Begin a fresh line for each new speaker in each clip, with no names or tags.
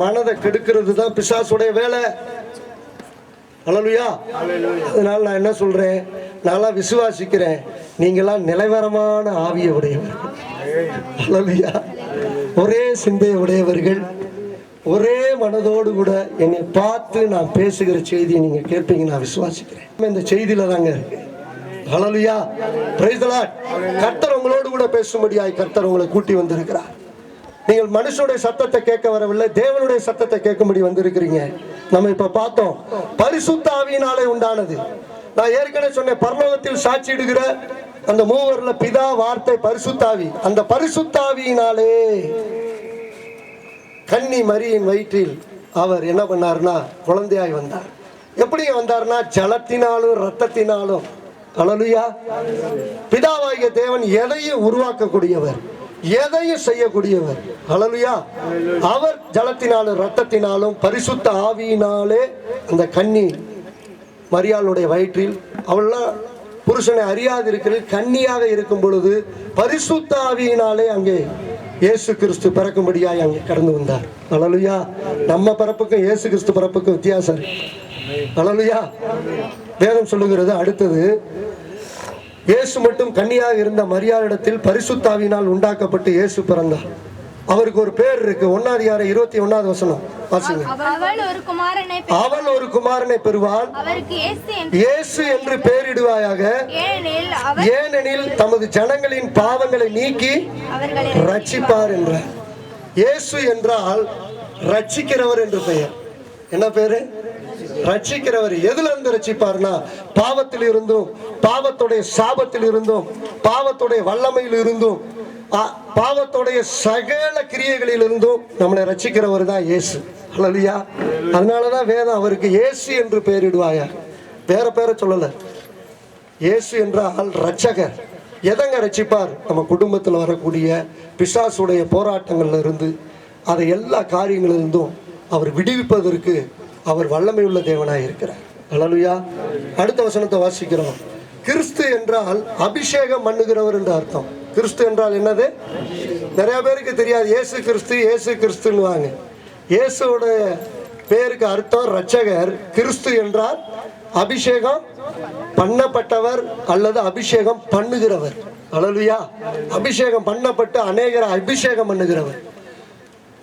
மனதை கெடுக்கிறது தான் பிசாசுடைய வேலை. அல்லேலூயா. அதனால நான் என்ன சொல்றேன், நான் விசுவாசிக்கிறேன், நீங்களாம் நிலைவரமான ஆவியை உடையவர்கள். அல்லேலூயா. ஒரே சிந்தையை உடையவர்கள், ஒரே மனதோடு கூட என்னை பார்த்து நான் பேசுகிற செய்தியை நீங்க கேட்பீங்க, நான் விசுவாசிக்கிறேன். இந்த செய்தியில தாங்க இருக்கு. அல்லேலூயா. Praise the Lord. கர்த்தர் உங்களோடு கூட பேசும்படியாய் கர்த்தர் உங்களை கூட்டி வந்திருக்கிறார். நீங்கள் மனுஷனுடைய சத்தத்தை கேட்க வரவில்லை, தேவனுடைய சத்தத்தை கேட்கும்படி வந்திருக்கிறீங்க. நம்ம இப்ப பார்த்தோம், பரிசுத்த ஆவியினாலே உண்டானது. நான் ஏற்கனவே சொன்னேன், பரலோகத்தில் சாட்சியிடுகிற அந்த மூவர்ல பிதா, வார்த்தை, பரிசுத்தாவி. அந்த பரிசுத்தாவியினாலே கன்னி மரியின் வயிற்றில் அவர் என்ன பண்ணார்னா குழந்தையாய் வந்தார். எப்படி வந்தார்னா ஜலத்தினாலும் ரத்தத்தினாலும். அல்லேலூயா. பிதாவாகிய தேவன் எதையும் உருவாக்கக்கூடியவர், எதையும் செய்யக்கூடியவர். அல்லேலூயா. அவர் ஜலத்தினாலும் ரத்தத்தினாலும் பரிசுத்த ஆவியினாலே அந்த கன்னி மரியாளுடைய வயிற்றில், அவள்லாம் புருஷனை அறியாது இருக்கிற கன்னியாக இருக்கும் பொழுது பரிசுத்த ஆவியினாலே அங்கே இயேசு கிறிஸ்து பிறக்கும்படியாய் அங்கே கடந்து வந்தார். அல்லேலூயா. நம்ம பிறப்புக்கும் இயேசு கிறிஸ்து பிறப்புக்கும் வித்தியாசம். அல்லேலூயா. வேதம் சொல்லுகிறது, அடுத்தது இயேசு மட்டும் கன்னியாக இருந்த மரியாளிடத்தில் பரிசுத்தாவினால் உண்டாக்கப்பட்டு இயேசு பிறந்தார். அவருக்கு ஒரு பேர் இருக்கு. 1:21 வாசிங்க. அவள் ஒரு குமாரனை பெறுவாள், இயேசு என்று பெயரிடுவாயாக, ஏனெனில் தமது ஜனங்களின் பாவங்களை நீக்கி ரட்சிப்பார் என்றார். இயேசு என்றால் ரட்சிக்கிறவர் என்று பெயர். என்ன பேரு? ரட்சிக்கிறவர். எதுல இருந்து ரட்சிப்பார்னா, பாவத்தில் இருந்தும், பாவத்துடைய சாபத்தில் இருந்தும், பாவத்துடைய வல்லமையில் இருந்தும், பாவத்துடைய சகல கிரியைகளில் இருந்தும் நம்மளை ரட்சிக்கிறவர் தான் இயேசு. அல்லேலூயா. அதனாலதான் வேதம் அவருக்கு இயேசு என்று பெயரிடுவாயா, வேற பேரை சொல்லல. இயேசு என்றால் ரட்சகர். எதங்க ரட்சிப்பார்? நம்ம குடும்பத்தில் வரக்கூடிய பிசாசுடைய போராட்டங்கள்ல இருந்து, அதை எல்லா காரியங்களிலிருந்தும் அவர் விடுவிப்பதற்கு அவர் வல்லமை உள்ள தேவனாய் இருக்கிறார். அல்லேலூயா. அடுத்த வசனத்தை வாசிக்கிறோம். கிறிஸ்து என்றால் அபிஷேகம் பண்ணுகிறவர் என்று அர்த்தம். கிறிஸ்து என்றால் என்னது? நிறைய பேருக்கு தெரியாது. இயேசு கிறிஸ்து, இயேசு கிறிஸ்துன்னு வாங்க. இயேசுவோட பேருக்கு அர்த்தம் ரட்சகர். கிறிஸ்து என்றால் அபிஷேகம் பண்ணப்பட்டவர் அல்லது அபிஷேகம் பண்ணுகிறவர். அல்லேலூயா. அபிஷேகம் பண்ணப்பட்டு அநேகரை அபிஷேகம் பண்ணுகிறவர்.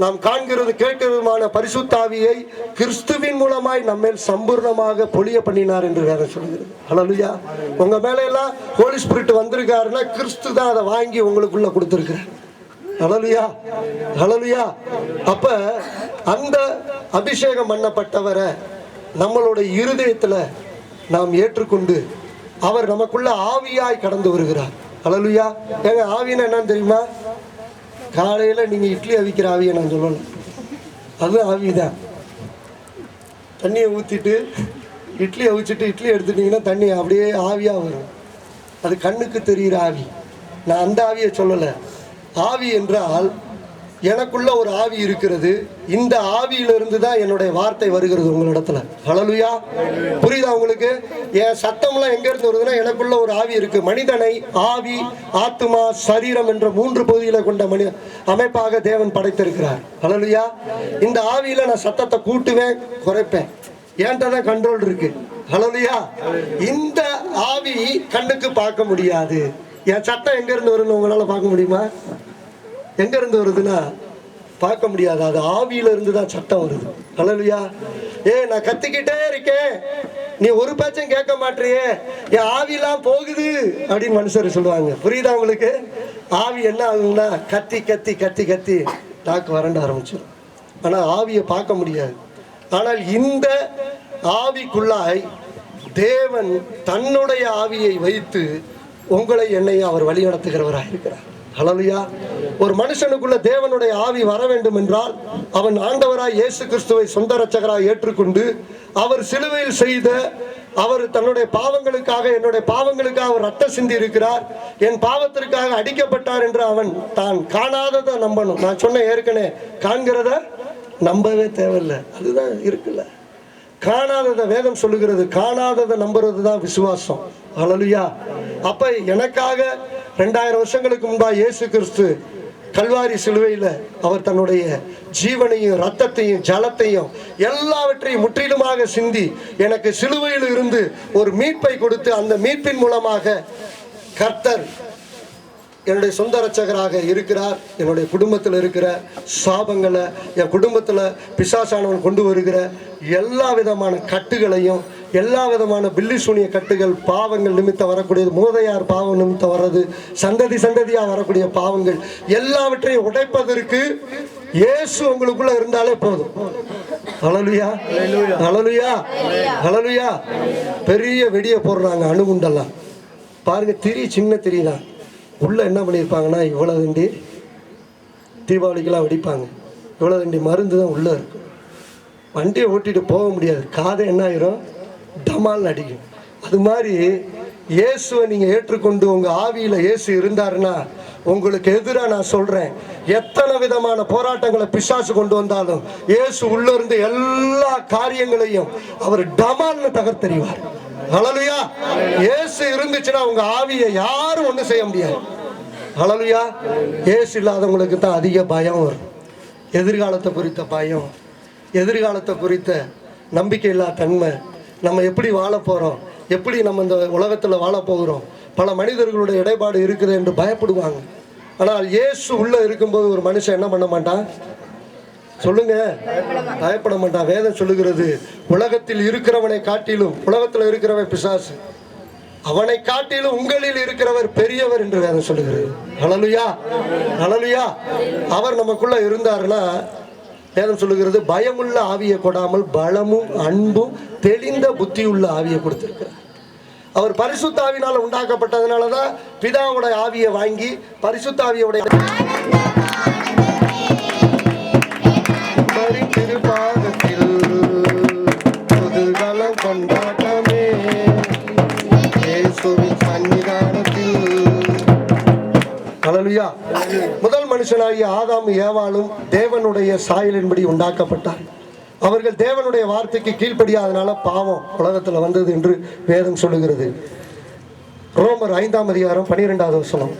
நாம் காண்கிறது கேட்கிறதுமான பரிசுத்தாவியை கிறிஸ்துவின் மூலமாய் நம்மேல் சம்பூர்ணமாக பொழிய பண்ணினார் என்று வேதம் சொல்கிறது. அல்லேலூயா. உங்க மேல எல்லாம் ஹோலி ஸ்பிரிட் வந்திருக்காருன்னா கிறிஸ்து தான் அதை வாங்கி உங்களுக்குள்ள கொடுத்திருக்கிறார். அல்லேலூயா. அல்லேலூயா. அப்ப அந்த அபிஷேகம் பண்ணப்பட்டவரை நம்மளுடைய இருதயத்துல நாம் ஏற்றுக்கொண்டு அவர் நமக்குள்ள ஆவியாய் கடந்து வருகிறார். அல்லேலூயா. ஏங்க ஆவின்னா என்னன்னு தெரியுமா? காலையில நீங்க இட்லி அவிக்கிற ஆவியை நான் சொல்லணும், அது ஆவிதான். தண்ணியை ஊத்திட்டு இட்லி அவிச்சிட்டு இட்லி எடுத்துட்டீங்கன்னா தண்ணி அப்படியே ஆவியா வரும். அது கண்ணுக்கு தெரிகிற ஆவி. நான் அந்த ஆவியை சொல்லலை. ஆவி என்றால் எனக்குள்ள ஒரு ஆவி இருக்கிறது. இந்த ஆவியிலிருந்து தான் என்னுடைய வார்த்தை வருகிறது உங்களிடத்துல. அல்லேலூயா. புரியுதா உங்களுக்கு? என் சத்தம்லாம் எங்க இருந்து வருதுன்னா, எனக்குள்ள ஒரு ஆவி இருக்கு. மனிதனை ஆவி, ஆத்மா, சரீரம் என்ற 3 பகுதிகளை கொண்ட அமைப்பாக தேவன் படைத்திருக்கிறார். அல்லேலூயா. இந்த ஆவியில நான் சத்தத்தை கூட்டுவேன், குறைப்பேன். என்கிட்ட தான் கண்ட்ரோல் இருக்கு. அல்லேலூயா. இந்த ஆவி கண்ணுக்கு பார்க்க முடியாது. என் சத்தம் எங்க இருந்து வரும்னு உங்களால பார்க்க முடியுமா? எங்க இருந்து வருதுன்னா பார்க்க முடியாது. அது ஆவியில இருந்து தான் சத்தம் வருது. அல்லேலூயா. நான் கத்திக்கிட்டே இருக்கேன், நீ ஒரு பேச்சும் கேட்க மாட்டியே, என் ஆவிலாம் போகுது அப்படின்னு மனுஷர் சொல்லுவாங்க. புரியுதா உங்களுக்கு? ஆவி என்ன ஆகுதுன்னா கத்தி கத்தி கத்தி கத்தி தாக்கு வறண்ட ஆரம்பிச்சிடும். ஆனா ஆவியை பார்க்க முடியாது. ஆனால் இந்த ஆவிக்குள்ளாய் தேவன் தன்னுடைய ஆவியை வைத்து உங்களை என்னையும் அவர் வழி நடத்துகிறவராக இருக்கிறார். அல்லேலூயா. ஒரு மனுஷனுக்குள்ள தேவனுடைய ஆவி வர வேண்டும் என்றால் அவன் ஆண்டவராய் இயேசு கிறிஸ்துவை சொந்த இரட்சகராய் ஏற்றுக்கொண்டு அவர் சிலுவையில் செய்த, அவர் தன்னுடைய பாவங்களுக்காக, என்னுடைய பாவங்களுக்காக அவர் ரத்தம் சிந்தி இருக்கிறார், என் பாவத்திற்காக அடிக்கப்பட்டார் என்று அவன் தான் காணாததை நம்பணும். நான் சொன்ன ஏற்கனவே, காண்கிறத நம்பவே தேவையில்லை. அதுதான் இருக்குல்ல. காணாததை வேதம் சொல்லுகிறது. காணாததை நம்புறது தான் விசுவாசம். அல்லேலூயா. அப்ப எனக்காக 2000 வருஷங்களுக்கு முன்பா இயேசு கிறிஸ்து கல்வாரி சிலுவையில் அவர் தன்னுடைய ஜீவனையும் இரத்தத்தையும் ஜலத்தையும் எல்லாவற்றையும் முற்றிலுமாக சிந்தி எனக்கு சிலுவையில் இருந்து ஒரு மீட்பை கொடுத்து அந்த மீட்பின் மூலமாக கர்த்தர் என்னுடைய சொந்த ரட்சகராக இருக்கிறார். என்னுடைய குடும்பத்தில் இருக்கிற சாபங்களை, என் குடும்பத்தில் பிசாசானவன் கொண்டு வருகிற எல்லா விதமான கட்டுகளையும், எல்லா விதமான பில்லி சூனிய கட்டுகள், பாவங்கள் நிமித்தம் வரக்கூடியது, மூதையார் பாவம் நிமித்தம் வர்றது, சந்ததி சந்ததியாக வரக்கூடிய பாவங்கள் எல்லாவற்றையும் உடைப்பதற்கு இயேசு உங்களுக்குள்ள இருந்தாலே போதும். ஹல்லேலூயா, ஹல்லேலூயா, ஹல்லேலூயா. பெரிய வெடியை போடுறாங்க அணுகுண்டெல்லாம் பாருங்க, திரி சின்ன திரி தான். உள்ளே என்ன பண்ணியிருப்பாங்கன்னா, இவ்வளோ தண்டி தீபாவளிக்கெல்லாம் வெடிப்பாங்க, இவ்வளோ தண்டி மருந்து தான் உள்ளே இருக்கும். வண்டியை ஓட்டிகிட்டு போக முடியாது, காதை என்ன ஆயிரும், டமால் அடிக்கும். அது மாதிரி இயேசுவை நீங்கள் ஏற்றுக்கொண்டு உங்கள் ஆவியில் இயேசு இருந்தாருன்னா, உங்களுக்கு எதிராக நான் சொல்கிறேன், எத்தனை விதமான போராட்டங்களை பிசாசு கொண்டு வந்தாலும் இயேசு உள்ளே இருந்து எல்லா காரியங்களையும் அவர் டமால்னு தகர்த்தெறிவார். ஹல்லேலூயா. இயேசு இருந்துச்சுன்னா உங்க ஆவியை யாரும் ஒன்றும் செய்ய முடியாது. ஹல்லேலூயா. இயேசு இல்லாதவங்களுக்கு தான் அதிக பயம் வரும். எதிர்காலத்தை குறித்த பயம், எதிர்காலத்தை குறித்த நம்பிக்கை இல்லா தன்மை, நம்ம எப்படி வாழ போகிறோம், எப்படி நம்ம இந்த உலகத்தில் வாழ போகிறோம், பல மனிதர்களுடைய இடைப்பாடு இருக்குது என்று பயப்படுவாங்க. ஆனால் இயேசு உள்ளே இருக்கும்போது ஒரு மனுஷன் என்ன பண்ண மாட்டான் சொல்லுங்க, பயப்பட மாட்டான். வேதம் சொல்லுகிறது, உலகத்தில் இருக்கிறவனை காட்டிலும், உலகத்தில் இருக்கிறவன் பிசாசு, அவனை காட்டிலும் உங்களில் இருக்கிறவர் பெரியவர் என்று வேதம் சொல்லுகிறது. ஹல்லேலூயா, ஹல்லேலூயா. அவர் நமக்குள்ள இருந்தாருன்னா வேதம் சொல்லுகிறது, பயமுள்ள ஆவியை கொடாமல் பலமும் அன்பும் தெளிந்த புத்தியுள்ள ஆவியை கொடுத்திருக்கிறார். அவர் பரிசுத்த ஆவியினால் உண்டாக்கப்பட்டதுனாலதான் பிதாவுடைய ஆவியை வாங்கி பரிசுத்த ஆவியோடைய கொண்டாட்டமே ஹல்லேலூயா. முதல் மனுஷனாகிய ஆதாம் ஏவாளும் தேவனுடைய சாயலின்படி உண்டாக்கப்பட்டார். அவர்கள் தேவனுடைய வார்த்தைக்கு கீழ்ப்படியாதனால பாவம் உலகத்தில் வந்தது என்று வேதம் சொல்லுகிறது. ரோமர் 5ஆம் அதிகாரம் 12வது வசனம்.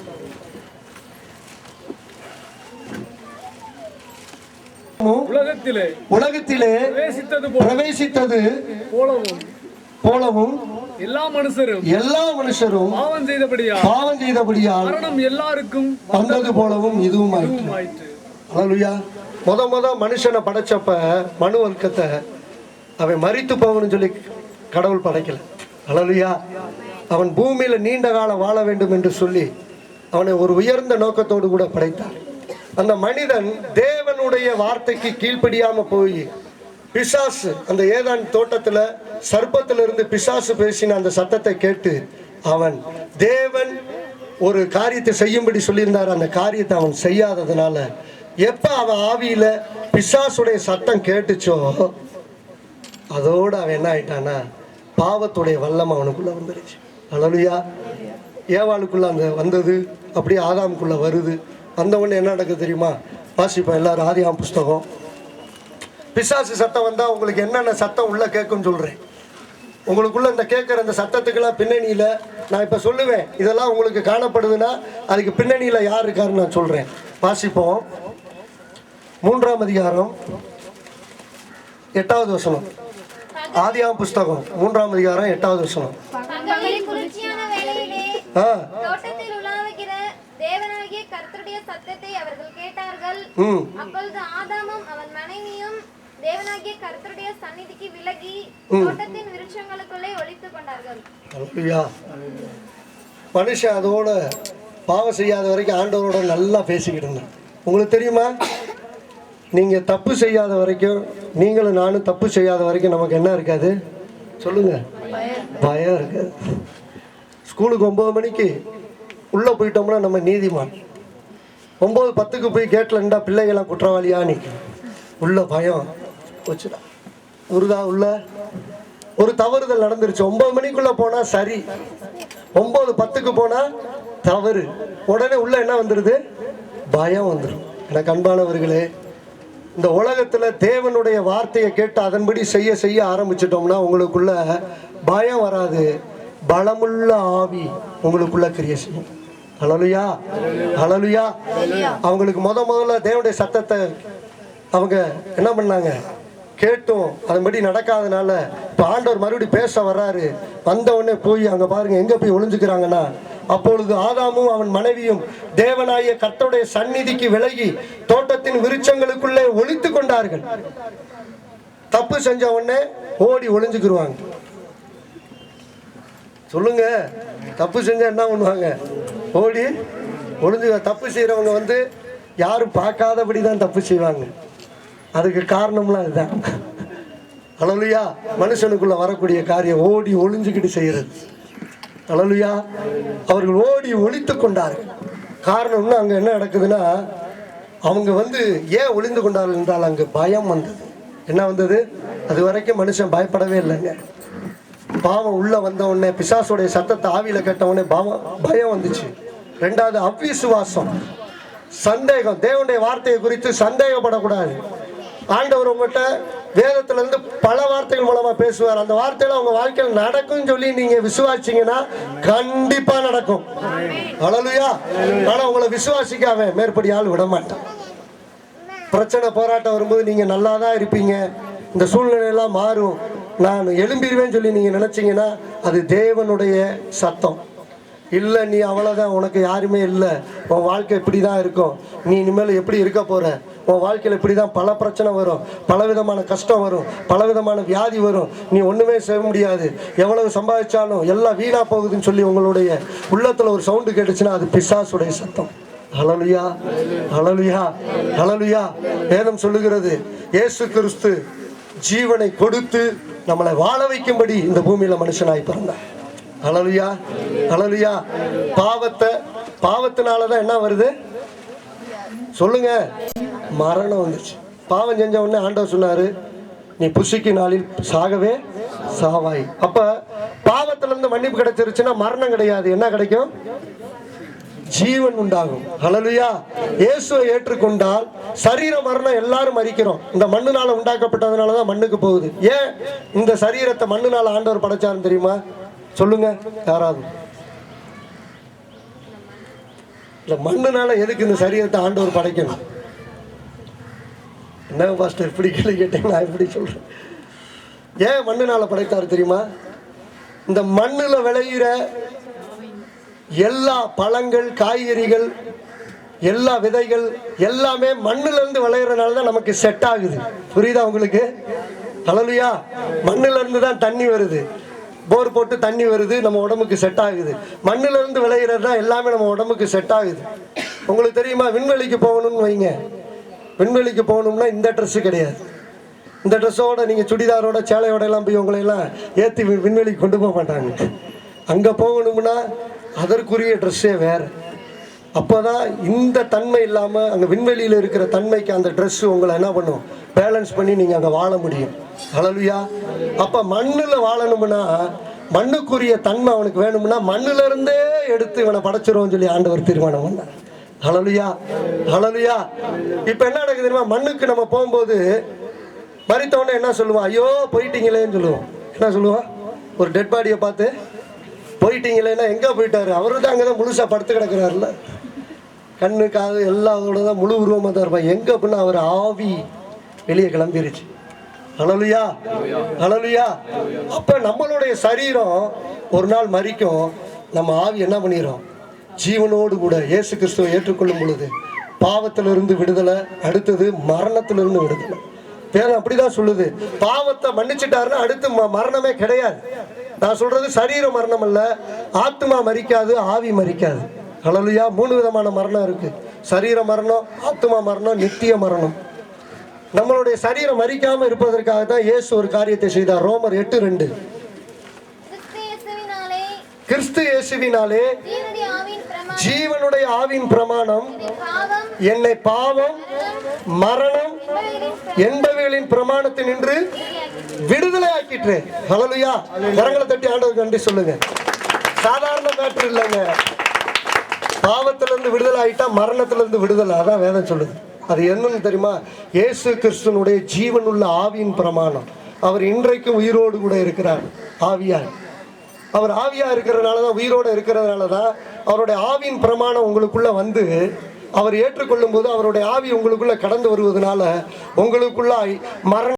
உலகத்திலே பிரவேசித்தது போலவும் எல்லா மனுஷரும் பாவம் செய்தபடியால் எல்லாருக்கும் வந்தது போலவும் இதுவும் ஆயிற்று. ஹல்லேலூயா. முத மனுஷனை படைச்சப்ப மனு வர்க்கத்தை அவன் மரித்து போகணும்னு சொல்லி கடவுள் படைக்கல. ஹல்லேலூயா. அவன் பூமியில நீண்ட காலம் வாழ வேண்டும் என்று சொல்லி அவனை ஒரு உயர்ந்த நோக்கத்தோடு கூட படைத்தார். அந்த மனிதன் தேவனுடைய வார்த்தைக்கு கீழ்ப்படியாம போய் பிசாசு, அந்த ஏதான் தோட்டத்துல சர்ப்பத்திலிருந்து பிசாசு பேசின அந்த சத்தத்தை கேட்டு அவன் தேவன் ஒரு காரியத்தை செய்யும்படி சொல்லியிருந்தார், அந்த காரியத்தை அவன் செய்யாததுனால எப்ப அவன் ஆவியில பிசாசுடைய சத்தம் கேட்டுச்சோ அதோடு அவன் என்ன ஆயிட்டானா, பாவத்துடைய வல்லம் அவனுக்குள்ள வந்துருச்சு. ஹல்லேலூயா. ஏவாளுக்குள்ள அந்த வந்தது அப்படியே ஆதாமுக்குள்ள வருது. வந்தவொடனே என்ன நடக்குது தெரியுமா? வாசிப்போம் எல்லாரும் ஆதியாகமம் புஸ்தகம். பிசாசு சத்தம் வந்தால் உங்களுக்கு என்னென்ன சத்தம் உள்ள கேட்குன்னு சொல்கிறேன். உங்களுக்குள்ள இந்த கேட்குற இந்த சத்தத்துக்கெல்லாம் பின்னணியில் நான் இப்போ சொல்லுவேன், இதெல்லாம் உங்களுக்கு காணப்படுதுன்னா அதுக்கு பின்னணியில் யார் இருக்காருன்னு நான் சொல்கிறேன். வாசிப்போம் 3ஆம் அதிகாரம் 8வது வசனம். ஆதியாகமம் புஸ்தகம் 3ஆம் அதிகாரம் 8வது வசனம்.
தேவனாகிய கர்த்தருடைய சத்தத்தை அவர்கள் கேட்டார்கள். அப்பொழுது ஆதாமும் அவன் மனைவியும் தேவனாகிய கர்த்தருடைய சந்நிதிக்கு விலகி தோட்டத்தின் விருட்சங்களுக்குள்ளே ஒளித்துக் கொண்டார்கள்.
மனுஷன் அதோட பாவம் செய்யாத வரைக்கும் ஆண்டவரோட நல்லா பேசிக்கிட்டு இருந்தான். உங்களுக்கு தெரியுமா, நீங்க தப்பு செய்யாத வரைக்கும், நீங்களும் நானும் தப்பு செய்யாத வரைக்கும் நமக்கு என்ன இருக்காது சொல்லுங்க? பயம் இருக்காது. ஸ்கூலுக்கு 9 மணிக்கு உள்ளே போயிட்டோம்னா நம்ம நீதிமான். 9:10 போய் கேட்டில் இருந்தால் பிள்ளைகள்லாம் குற்றவாளியா நிற்கும். உள்ள பயம் வச்சுடா உருதா. உள்ள ஒரு தவறுதல் நடந்துருச்சு. 9 மணிக்குள்ளே போனால் சரி, 9:10 போனால் தவறு. உடனே உள்ள என்ன வந்துடுது? பயம் வந்துடும். எனக்கு அன்பானவர்களே, இந்த உலகத்தில் தேவனுடைய வார்த்தையை கேட்டு அதன்படி செய்ய ஆரம்பிச்சிட்டோம்னா உங்களுக்குள்ள பயம் வராது. பலமுள்ள ஆவி உங்களுக்குள்ள கிரியை செய்யும். ஹல்லேலூயா, ஹல்லேலூயா. அவங்களுக்கு முதல்ல தேவனுடைய சத்தத்தை அவங்க என்ன பண்ணாங்க, கேட்டும் அதன்படி நடக்காதனால இப்போ ஆண்டவர் மறுபடியும் பேச வர்றாரு. வந்த உடனே போய் அங்கே பாருங்க எங்கே போய் ஒளிஞ்சுக்கிறாங்கன்னா, அப்பொழுது ஆதாமும் அவன் மனைவியும் தேவனாகிய கர்த்தருடைய சந்நிதிக்கு விலகி தோட்டத்தின் விருட்சங்களுக்குள்ளே ஒளித்து கொண்டார்கள். தப்பு செஞ்ச உடனே ஓடி ஒளிஞ்சுக்கிருவாங்க. சொல்லுங்க, தப்பு செஞ்சா என்ன பண்ணுவாங்க? ஓடி ஒளிஞ்சு. தப்பு செய்யறவங்க யாரும் பார்க்காதபடி தான் தப்பு செய்வாங்க. அதுக்கு காரணம்லாம் இதுதான். ஹல்லேலூயா. மனுஷனுக்குள்ள வரக்கூடிய காரியம் ஓடி ஒளிஞ்சுக்கிட்டு செய்யறது. ஹல்லேலூயா. அவர்கள் ஓடி ஒளித்து கொண்டார்கள். காரணம்னு அங்க என்ன நடக்குதுன்னா, அவங்க ஏன் ஒளிந்து கொண்டார்கள் என்றால் அங்கு பயம் வந்தது. என்ன வந்தது? அது வரைக்கும் மனுஷன் பயப்படவே இல்லைங்க. பாவம் உள்ள வந்த உடனே, பிசாசுடைய சத்தத்தை ஆவியில கேட்ட உடனே பயம் வந்துச்சு. ரெண்டாவது அவிசுவாசம், சந்தேகம். தேவனுடைய வார்த்தையை குறித்து சந்தேகப்படக்கூடாது. ஆண்டவர் உங்கள்கிட்ட வேதத்துல இருந்து பல வார்த்தைகள் மூலமா பேசுவார். அந்த வார்த்தையில உங்க வாழ்க்கையில் நடக்கும் சொல்லி நீங்க விசுவாசிங்கன்னா கண்டிப்பா நடக்கும். ஹல்லேலூயா. ஆனா உங்களை விசுவாசிக்காம மேற்படி ஆள் விட மாட்டான். பிரச்சனை போராட்டம் வரும்போது நீங்க நல்லா தான் இருப்பீங்க, இந்த சூழ்நிலையெல்லாம் மாறும், நான் எழும்பிடுவேன்னு சொல்லி நீங்க நினைச்சீங்கன்னா அது தேவனுடைய சத்தம். இல்லை, நீ அவ்வளோதான், உனக்கு யாருமே இல்லை, உன் வாழ்க்கை இப்படி தான் இருக்கும், நீ இனிமேல் எப்படி இருக்க போகிற, உன் வாழ்க்கையில் இப்படி தான் பல பிரச்சனை வரும், பலவிதமான கஷ்டம் வரும், பலவிதமான வியாதி வரும், நீ ஒன்றுமே செய்ய முடியாது, எவ்வளவு சம்பாதிச்சாலும் எல்லாம் வீணாக போகுதுன்னு சொல்லி உங்களுடைய உள்ளத்தில் ஒரு சவுண்டு கேட்டுச்சுன்னா அது பிசாசுடைய சத்தம். ஹல்லேலூயா, ஹல்லேலூயா, ஹல்லேலூயா. வேதம் சொல்லுகிறது, இயேசு கிறிஸ்து ஜீவனை கொடுத்து நம்மளை வாழ வைக்கும்படி இந்த பூமியில் மனுஷனாய் பிறந்தார். ஹல்லேலூயா, ஹல்லேலூயா. பாவத்தினாலதான் என்ன வருது சொல்லுங்க? மரணம் வந்துச்சு. பாவம் செஞ்ச உடனே ஆண்டவர் சொன்னாரு, நீ புசிக்கு நாளில் சாகவே சாவாய். அப்ப பாவத்துல இருந்து மன்னிப்பு கிடைச்சிருச்சுன்னா மரணம் கிடையாது. என்ன கிடைக்கும்? ஜீவன் உண்டாகும். ஹல்லேலூயா. இயேசுவை ஏற்றுக்கொண்டால் சரீர மரணம் எல்லாரும் மரிக்கிறோம். இந்த மண்ணுனால உண்டாக்கப்பட்டதுனாலதான் மண்ணுக்கு போகுது. ஏன் இந்த சரீரத்தை மண்ணுனால ஆண்டவர் படைச்சாருன்னு தெரியுமா? சொல்லுங்க யாராவது. இல்ல, மண்ணுனால எதுக்கு இந்த சரீரத்தை ஆண்டவர் படைக்கணும்? என்ன பாஸ்டர் இப்படி கேள்வி கேட்டீங்க, நான் எப்படி சொல்றேன்? ஏன் மண்ணுனால படைத்தாரு தெரியுமா? இந்த மண்ணுல விளையிற எல்லா பழங்கள், காய்கறிகள், எல்லா விதைகள் எல்லாமே மண்ணுல இருந்து விளையிறதுனால தான் நமக்கு செட் ஆகுது. புரியுதா உங்களுக்கு? ஹல்லேலூயா. மண்ணுல இருந்து தான் தண்ணி வருது, போர் போட்டு தண்ணி வருது, நம்ம உடம்புக்கு செட் ஆகுது. மண்ணுல இருந்து விளையிறது தான் எல்லாமே நம்ம உடம்புக்கு செட் ஆகுது. உங்களுக்கு தெரியுமா, விண்வெளிக்கு போகணும்னு வைங்க, விண்வெளிக்கு போகணும்னா இந்த ட்ரெஸ்ஸு கிடையாது. இந்த ட்ரெஸ்ஸோட நீங்கள் சுடிதாரோட சேலையோட எல்லாம் போய் உங்களை எல்லாம் ஏற்றி விண்வெளிக்கு கொண்டு போக மாட்டாங்க. அங்கே போகணும்னா அதற்குரிய ட்ரெஸ்ஸே வேறு. அப்போ தான் இந்த தன்மை இல்லாமல் அங்கே விண்வெளியில் இருக்கிற தன்மைக்கு அந்த ட்ரெஸ்ஸு உங்களை என்ன பண்ணும், பேலன்ஸ் பண்ணி நீங்கள் அங்கே வாழ முடியும். ஹல்லேலூயா. அப்போ மண்ணில் வாழணும்னா, மண்ணுக்குரிய தன்மை அவனுக்கு வேணும்னா மண்ணிலிருந்தே எடுத்து இவனை படைச்சிருவோம்னு சொல்லி ஆண்டவர் தீர்மானம் பண்ணார். ஹல்லேலூயா, ஹல்லேலூயா. இப்போ என்ன நடக்குது தெரியுமா? மண்ணுக்கு நம்ம போகும்போது மரித்தவொடனே என்ன சொல்லுவான்? ஐயோ போயிட்டீங்களேன்னு சொல்லுவோம். என்ன சொல்லுவான்? ஒரு டெட் பாடியை பார்த்து போயிட்டீங்களேன்னா எங்கே போயிட்டாரு? அவரு தான் அங்கே தான் முழுசாக படுத்து கிடக்குறாருல, கண்ணு காது எல்லாத்தோட தான் முழு உருவமாக தான் இருப்பான். எங்கே அப்படின்னா அவர் ஆவி வெளியே கிளம்பிருச்சு. ஹல்லேலூயா, ஹல்லேலூயா. அப்போ நம்மளுடைய சரீரம் ஒரு நாள் மரிக்கும், நம்ம ஆவி என்ன பண்ணிடும்? ஜீவனோடு கூட இயேசு கிறிஸ்துவை ஏற்றுக்கொள்ளும் பொழுது பாவத்திலிருந்து விடுதலை, அடுத்தது மரணத்திலிருந்து விடுதலை. வேதம் அப்படிதான் சொல்லுது. பாவத்தை மன்னிச்சுட்டாருன்னா அடுத்து மரணமே கிடையாது. நான் சொல்றது சரீர மரணம் அல்ல, ஆத்மா மரிக்காது, ஆவி மரிக்காது. ஹல்லேலூயா. 3 விதமான மரணம் இருக்கு. சரீர மரணம், ஆத்மா மரணம், நித்திய மரணம். நம்மளுடைய சரீரம் மரிக்காம இருப்பதற்காக தான் இயேசு ஒரு காரியத்தை செய்தார். ரோமர் 8:2. கிறிஸ்து இயேசுவினாலே ஜீவனுடைய ஆவியின் பிரமாணம் என்னை பாவம், மரணம் என்பவைகளின் பிரமாணத்தில் நின்று விடுதலை ஆக்கிட்டு. ஹல்லேலூயா. கரங்களை தட்டி ஆண்டவருக்கு நன்றி சொல்லுங்க. சாதாரண மேட்டர் இல்லைங்க. பாவத்திலிருந்து விடுதலை ஆயிட்டா மரணத்திலிருந்து விடுதலை. அதான் வேதம் சொல்லுது. அது என்னன்னு தெரியுமா? இயேசு கிறிஸ்துனுடைய ஜீவனுள்ள ஆவியின் பிரமாணம். அவர் இன்றைக்கும் உயிரோடு கூட இருக்கிறார். ஆவியார். அவர் ஆவியா இருக்கிறதுனால தான், உயிரோடு இருக்கிறதுனால தான் அவருடைய ஆவியின் பிரமாணம் உங்களுக்குள்ள வந்து அவர் ஏற்றுக்கொள்ளும் போது அவருடைய ஆவி உங்களுக்குள்ள கடந்து வருவதனால உங்களுக்குள்ளாய் மரண